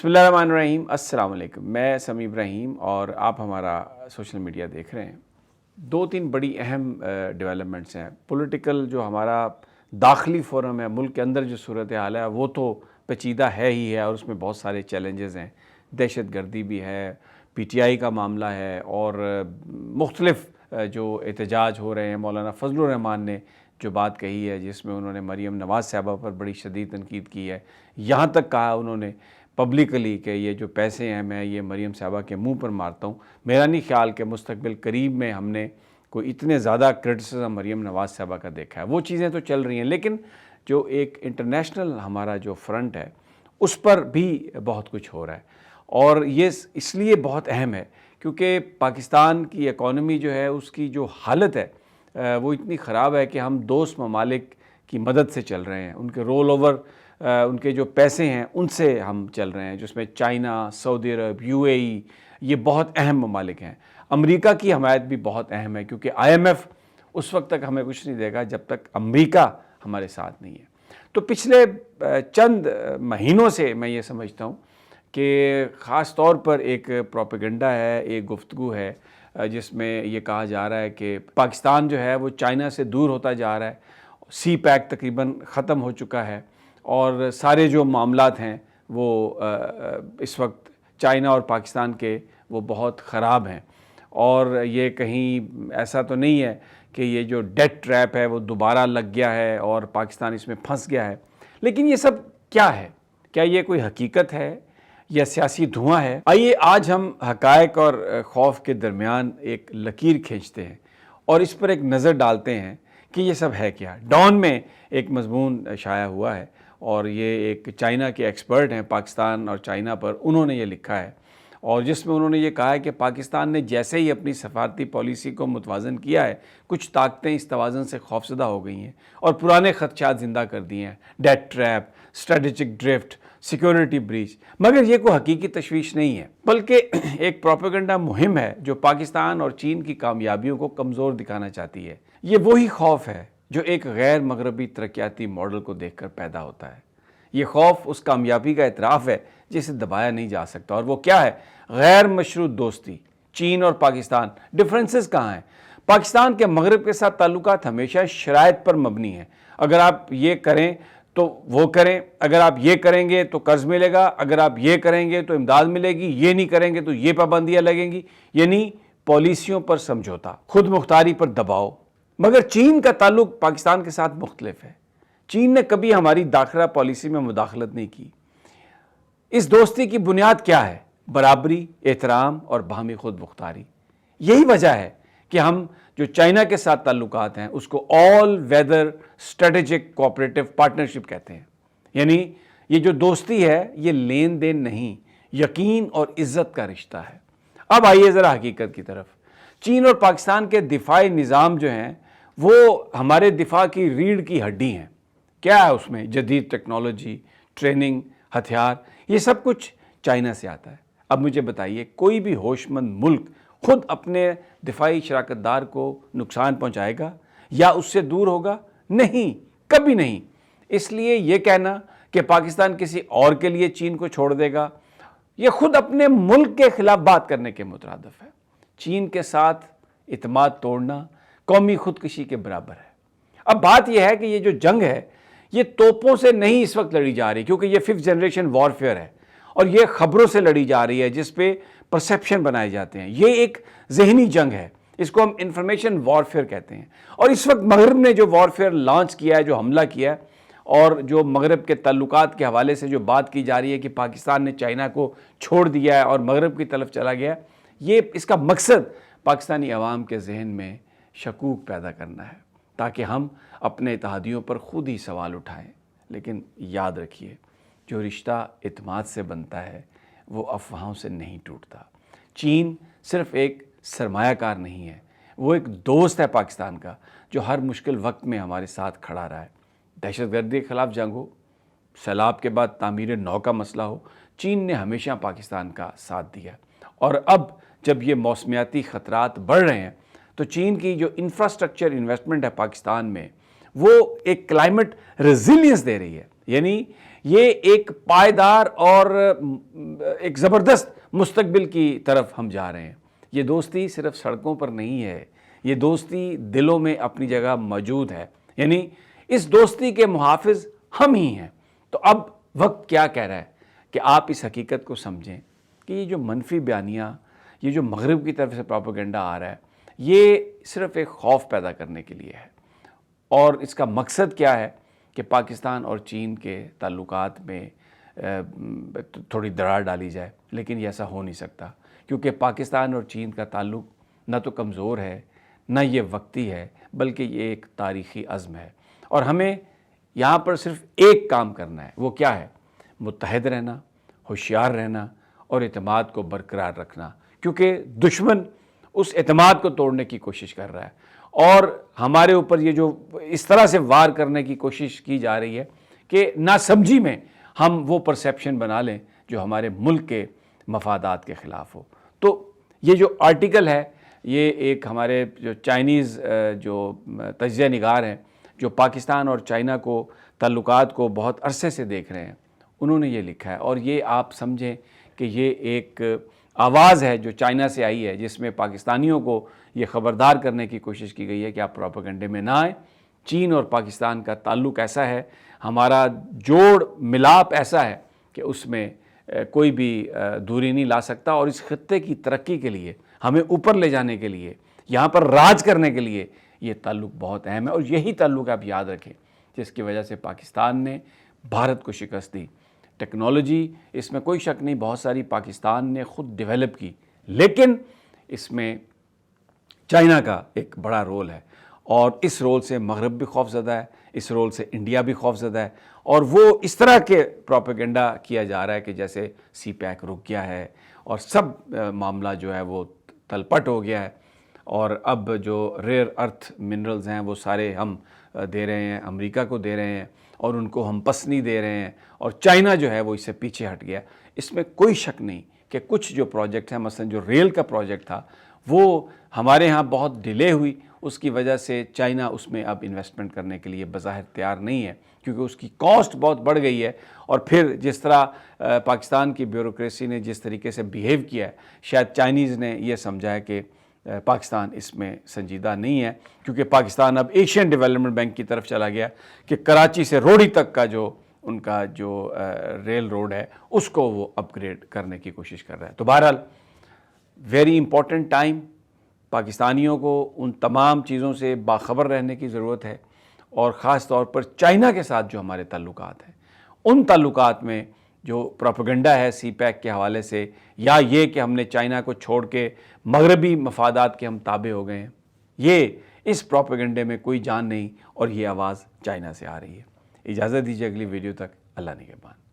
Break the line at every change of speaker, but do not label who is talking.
بسم اللہ الرحمن الرحیم، السلام علیکم۔ میں سمیع ابراہیم اور آپ ہمارا سوشل میڈیا دیکھ رہے ہیں۔ دو تین بڑی اہم ڈیولپمنٹس ہیں۔ پولیٹیکل جو ہمارا داخلی فورم ہے، ملک کے اندر جو صورتحال ہے وہ تو پیچیدہ ہے ہی ہے اور اس میں بہت سارے چیلنجز ہیں۔ دہشت گردی بھی ہے، پی ٹی آئی کا معاملہ ہے اور مختلف جو احتجاج ہو رہے ہیں۔ مولانا فضل الرحمان نے جو بات کہی ہے جس میں انہوں نے مریم نواز صاحبہ پر بڑی شدید تنقید کی ہے، یہاں تک کہا انہوں نے پبلکلی کہ یہ جو پیسے ہیں میں یہ مریم صاحبہ کے منہ پر مارتا ہوں۔ میرا نہیں خیال کہ مستقبل قریب میں ہم نے کوئی اتنے زیادہ کرٹیسزم مریم نواز صاحبہ کا دیکھا ہے۔ وہ چیزیں تو چل رہی ہیں، لیکن جو ایک انٹرنیشنل ہمارا جو فرنٹ ہے اس پر بھی بہت کچھ ہو رہا ہے، اور یہ اس لیے بہت اہم ہے کیونکہ پاکستان کی اکانومی جو ہے اس کی جو حالت ہے وہ اتنی خراب ہے کہ ہم دوست ممالک کی مدد سے چل رہے ہیں، ان کے رول اوور ان کے جو پیسے ہیں ان سے ہم چل رہے ہیں، جس میں چائنا، سعودی عرب، یو اے ای یہ بہت اہم ممالک ہیں۔ امریکہ کی حمایت بھی بہت اہم ہے کیونکہ آئی ایم ایف اس وقت تک ہمیں کچھ نہیں دے گا جب تک امریکہ ہمارے ساتھ نہیں ہے۔ تو پچھلے چند مہینوں سے میں یہ سمجھتا ہوں کہ خاص طور پر ایک پروپیگنڈا ہے، ایک گفتگو ہے جس میں یہ کہا جا رہا ہے کہ پاکستان جو ہے وہ چائنا سے دور ہوتا جا رہا ہے، سی پیک تقریباً ختم ہو چکا ہے اور سارے جو معاملات ہیں وہ اس وقت چائنا اور پاکستان کے وہ بہت خراب ہیں، اور یہ کہیں ایسا تو نہیں ہے کہ یہ جو ڈیٹ ٹریپ ہے وہ دوبارہ لگ گیا ہے اور پاکستان اس میں پھنس گیا ہے۔ لیکن یہ سب کیا ہے؟ کیا یہ کوئی حقیقت ہے یا سیاسی دھواں ہے؟ آئیے آج ہم حقائق اور خوف کے درمیان ایک لکیر کھینچتے ہیں اور اس پر ایک نظر ڈالتے ہیں کہ یہ سب ہے کیا۔ ڈان میں ایک مضمون شائع ہوا ہے اور یہ ایک چائنا کے ایکسپرٹ ہیں پاکستان اور چائنا پر، انہوں نے یہ لکھا ہے اور جس میں انہوں نے یہ کہا ہے کہ پاکستان نے جیسے ہی اپنی سفارتی پالیسی کو متوازن کیا ہے، کچھ طاقتیں اس توازن سے خوفزدہ ہو گئی ہیں اور پرانے خدشات زندہ کر دیے ہیں، debt trap, strategic drift, security breach. مگر یہ کوئی حقیقی تشویش نہیں ہے، بلکہ ایک پروپیگنڈا مہم ہے جو پاکستان اور چین کی کامیابیوں کو کمزور دکھانا چاہتی ہے۔ یہ وہی خوف ہے جو ایک غیر مغربی ترقیاتی ماڈل کو دیکھ کر پیدا ہوتا ہے۔ یہ خوف اس کامیابی کا اعتراف ہے جسے دبایا نہیں جا سکتا، اور وہ کیا ہے؟ غیر مشروط دوستی۔ چین اور پاکستان، ڈفرینسز کہاں ہیں؟ پاکستان کے مغرب کے ساتھ تعلقات ہمیشہ شرائط پر مبنی ہیں۔ اگر آپ یہ کریں تو وہ کریں، اگر آپ یہ کریں گے تو قرض ملے گا، اگر آپ یہ کریں گے تو امداد ملے گی، یہ نہیں کریں گے تو یہ پابندیاں لگیں گی، یعنی پالیسیوں پر سمجھوتا، خود مختاری پر دباؤ۔ مگر چین کا تعلق پاکستان کے ساتھ مختلف ہے۔ چین نے کبھی ہماری داخلہ پالیسی میں مداخلت نہیں کی۔ اس دوستی کی بنیاد کیا ہے؟ برابری، احترام اور باہمی خود مختاری۔ یہی وجہ ہے کہ ہم جو چائنا کے ساتھ تعلقات ہیں اس کو آل ویدر اسٹریٹجک کوآپریٹو پارٹنرشپ کہتے ہیں، یعنی یہ جو دوستی ہے یہ لین دین نہیں، یقین اور عزت کا رشتہ ہے۔ اب آئیے ذرا حقیقت کی طرف۔ چین اور پاکستان کے دفاعی نظام جو ہیں وہ ہمارے دفاع کی ریڑھ کی ہڈی ہیں۔ کیا ہے اس میں؟ جدید ٹیکنالوجی، ٹریننگ، ہتھیار، یہ سب کچھ چائنا سے آتا ہے۔ اب مجھے بتائیے، کوئی بھی ہوش مند ملک خود اپنے دفاعی شراکت دار کو نقصان پہنچائے گا یا اس سے دور ہوگا؟ نہیں، کبھی نہیں۔ اس لیے یہ کہنا کہ پاکستان کسی اور کے لیے چین کو چھوڑ دے گا، یہ خود اپنے ملک کے خلاف بات کرنے کے مترادف ہے۔ چین کے ساتھ اعتماد توڑنا قومی خودکشی کے برابر ہے۔ اب بات یہ ہے کہ یہ جو جنگ ہے یہ توپوں سے نہیں اس وقت لڑی جا رہی، کیونکہ یہ 5th جنریشن وارفیئر ہے، اور یہ خبروں سے لڑی جا رہی ہے جس پہ پرسیپشن بنائے جاتے ہیں۔ یہ ایک ذہنی جنگ ہے، اس کو ہم انفارمیشن وارفیئر کہتے ہیں۔ اور اس وقت مغرب نے جو وارفیئر لانچ کیا ہے، جو حملہ کیا ہے، اور جو مغرب کے تعلقات کے حوالے سے جو بات کی جا رہی ہے کہ پاکستان نے چائنا کو چھوڑ دیا ہے اور مغرب کی طرف چلا گیا، یہ اس کا مقصد پاکستانی عوام کے ذہن میں شکوک پیدا کرنا ہے تاکہ ہم اپنے اتحادیوں پر خود ہی سوال اٹھائیں۔ لیکن یاد رکھیے، جو رشتہ اعتماد سے بنتا ہے وہ افواہوں سے نہیں ٹوٹتا۔ چین صرف ایک سرمایہ کار نہیں ہے، وہ ایک دوست ہے پاکستان کا جو ہر مشکل وقت میں ہمارے ساتھ کھڑا رہا ہے۔ دہشت گردی کے خلاف جنگ ہو، سیلاب کے بعد تعمیر نو کا مسئلہ ہو، چین نے ہمیشہ پاکستان کا ساتھ دیا۔ اور اب جب یہ موسمیاتی خطرات بڑھ رہے ہیں تو چین کی جو انفراسٹرکچر انویسٹمنٹ ہے پاکستان میں، وہ ایک کلائمیٹ ریزیلینس دے رہی ہے، یعنی یہ ایک پائیدار اور ایک زبردست مستقبل کی طرف ہم جا رہے ہیں۔ یہ دوستی صرف سڑکوں پر نہیں ہے، یہ دوستی دلوں میں اپنی جگہ موجود ہے، یعنی اس دوستی کے محافظ ہم ہی ہیں۔ تو اب وقت کیا کہہ رہا ہے کہ آپ اس حقیقت کو سمجھیں کہ یہ جو منفی بیانیاں، یہ جو مغرب کی طرف سے پروپیگنڈا آ رہا ہے، یہ صرف ایک خوف پیدا کرنے کے لیے ہے، اور اس کا مقصد کیا ہے کہ پاکستان اور چین کے تعلقات میں تھوڑی دراڑ ڈالی جائے۔ لیکن یہ ایسا ہو نہیں سکتا، کیونکہ پاکستان اور چین کا تعلق نہ تو کمزور ہے، نہ یہ وقتی ہے، بلکہ یہ ایک تاریخی عزم ہے، اور ہمیں یہاں پر صرف ایک کام کرنا ہے۔ وہ کیا ہے؟ متحد رہنا، ہوشیار رہنا اور اعتماد کو برقرار رکھنا، کیونکہ دشمن اس اعتماد کو توڑنے کی کوشش کر رہا ہے، اور ہمارے اوپر یہ جو اس طرح سے وار کرنے کی کوشش کی جا رہی ہے کہ ناسمجھی میں ہم وہ پرسیپشن بنا لیں جو ہمارے ملک کے مفادات کے خلاف ہو۔ تو یہ جو آرٹیکل ہے، یہ ایک ہمارے جو چائنیز جو تجزیہ نگار ہیں، جو پاکستان اور چائنا کو تعلقات کو بہت عرصے سے دیکھ رہے ہیں، انہوں نے یہ لکھا ہے، اور یہ آپ سمجھیں کہ یہ ایک آواز ہے جو چائنا سے آئی ہے، جس میں پاکستانیوں کو یہ خبردار کرنے کی کوشش کی گئی ہے کہ آپ پروپیگنڈے میں نہ آئیں۔ چین اور پاکستان کا تعلق ایسا ہے، ہمارا جوڑ ملاپ ایسا ہے کہ اس میں کوئی بھی دوری نہیں لا سکتا، اور اس خطے کی ترقی کے لیے، ہمیں اوپر لے جانے کے لیے، یہاں پر راج کرنے کے لیے یہ تعلق بہت اہم ہے، اور یہی تعلق آپ یاد رکھیں جس کی وجہ سے پاکستان نے بھارت کو شکست دی۔ ٹیکنالوجی اس میں کوئی شک نہیں، بہت ساری پاکستان نے خود ڈیولپ کی، لیکن اس میں چائنا کا ایک بڑا رول ہے، اور اس رول سے مغرب بھی خوف زدہ ہے، اس رول سے انڈیا بھی خوف زدہ ہے، اور وہ اس طرح کے پروپیگنڈا کیا جا رہا ہے کہ جیسے سی پیک رک گیا ہے اور سب معاملہ جو ہے وہ تلپٹ ہو گیا ہے، اور اب جو ریئر ارتھ منرلز ہیں وہ سارے ہم دے رہے ہیں، امریکہ کو دے رہے ہیں، اور ان کو ہم پسندی دے رہے ہیں، اور چائنا جو ہے وہ اس سے پیچھے ہٹ گیا۔ اس میں کوئی شک نہیں کہ کچھ جو پروجیکٹ ہیں، مثلا جو ریل کا پروجیکٹ تھا، وہ ہمارے ہاں بہت ڈیلے ہوئی، اس کی وجہ سے چائنا اس میں اب انویسٹمنٹ کرنے کے لیے بظاہر تیار نہیں ہے، کیونکہ اس کی کاسٹ بہت بڑھ گئی ہے، اور پھر جس طرح پاکستان کی بیوروکریسی نے جس طریقے سے بیہیو کیا ہے، شاید چائنیز نے یہ سمجھا ہے کہ پاکستان اس میں سنجیدہ نہیں ہے، کیونکہ پاکستان اب ایشین ڈیولپمنٹ بینک کی طرف چلا گیا کہ کراچی سے روڑی تک کا جو ان کا جو ریل روڈ ہے اس کو وہ اپ گریڈ کرنے کی کوشش کر رہا ہے۔ تو بہرحال ویری امپورٹنٹ ٹائم، پاکستانیوں کو ان تمام چیزوں سے باخبر رہنے کی ضرورت ہے، اور خاص طور پر چائنا کے ساتھ جو ہمارے تعلقات ہیں، ان تعلقات میں جو پروپیگنڈا ہے سی پیک کے حوالے سے، یا یہ کہ ہم نے چائنا کو چھوڑ کے مغربی مفادات کے ہم تابع ہو گئے ہیں، یہ اس پروپیگنڈے میں کوئی جان نہیں، اور یہ آواز چائنا سے آ رہی ہے۔ اجازت دیجیے اگلی ویڈیو تک، اللہ نگہبان۔